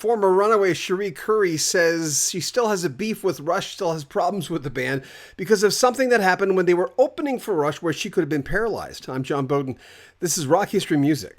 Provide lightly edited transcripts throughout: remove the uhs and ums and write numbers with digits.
Former Runaways Cherie Currie says she still has a beef with Rush, still has problems with the band because of something that happened when they were opening for Rush where she could have been paralyzed. I'm John Bowden. This is Rock History Music.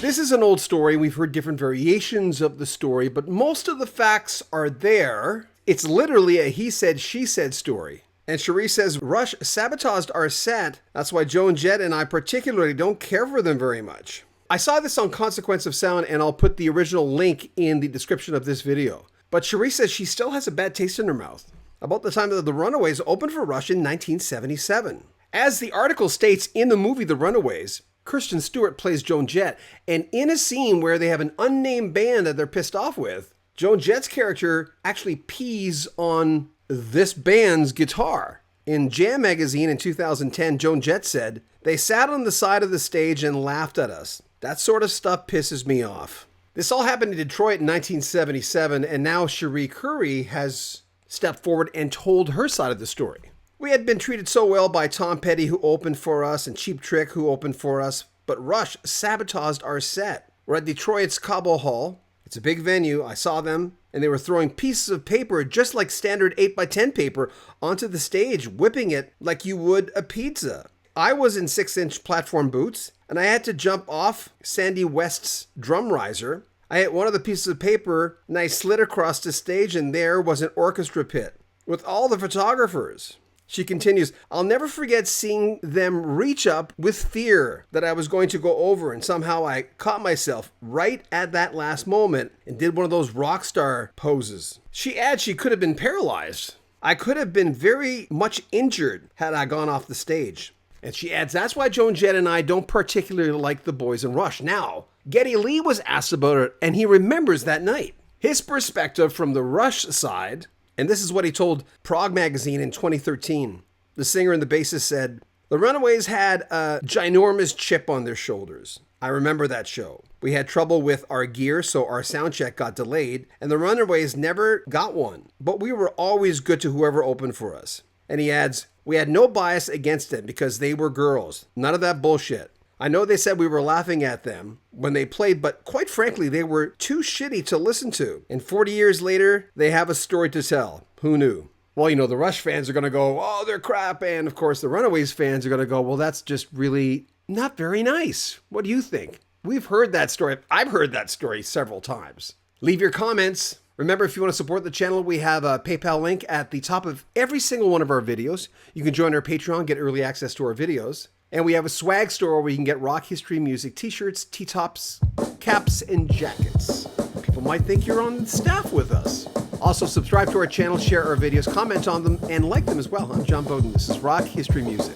This is an old story. We've heard different variations of the story, but most of the facts are there. It's literally a he said, she said story. And Cherie says Rush sabotaged our set. That's why Joan Jett and I particularly don't care for them very much. I saw this on Consequence of Sound, and I'll put the original link in the description of this video. But Cherie says she still has a bad taste in her mouth about the time that the Runaways opened for Rush in 1977. As the article states, in the movie The Runaways, Kristen Stewart plays Joan Jett, and in a scene where they have an unnamed band that they're pissed off with, Joan Jett's character actually pees on this band's guitar. In Jam magazine in 2010, Joan Jett said, "They sat on the side of the stage and laughed at us. That sort of stuff pisses me off." This all happened in Detroit in 1977, and now Cherie Currie has stepped forward and told her side of the story. "We had been treated so well by Tom Petty, who opened for us, and Cheap Trick, who opened for us, but Rush sabotaged our set. We're at Detroit's Cabo Hall. It's a big venue. I saw them, and they were throwing pieces of paper, just like standard 8x10 paper, onto the stage, whipping it like you would a pizza. I was in 6-inch platform boots, and I had to jump off Sandy West's drum riser. I hit one of the pieces of paper, and I slid across the stage, and there was an orchestra pit with all the photographers." She continues, "I'll never forget seeing them reach up with fear that I was going to go over, and somehow I caught myself right at that last moment and did one of those rock star poses." She adds she could have been paralyzed. "I could have been very much injured had I gone off the stage." And she adds, "That's why Joan Jett and I don't particularly like the boys in Rush." Now, Geddy Lee was asked about it, and he remembers that night. His perspective from the Rush side, and this is what he told Prog Magazine in 2013. The singer and the bassist said, "The Runaways had a ginormous chip on their shoulders. I remember that show. We had trouble with our gear, so our sound check got delayed, and the Runaways never got one. But we were always good to whoever opened for us." And he adds, "We had no bias against them because they were girls. None of that bullshit. I know they said we were laughing at them when they played, but quite frankly, they were too shitty to listen to. And 40 years later, they have a story to tell. Who knew?" Well, the Rush fans are going to go, "Oh, they're crap." And of course, the Runaways fans are going to go, "Well, that's just really not very nice." What do you think? We've heard that story. I've heard that story several times. Leave your comments. Remember, if you want to support the channel, we have a PayPal link at the top of every single one of our videos. You can join our Patreon, get early access to our videos. And we have a swag store where you can get Rock History Music t-shirts, T-tops, caps, and jackets. People might think you're on staff with us. Also, subscribe to our channel, share our videos, comment on them, and like them as well. I'm John Bowden. This is Rock History Music.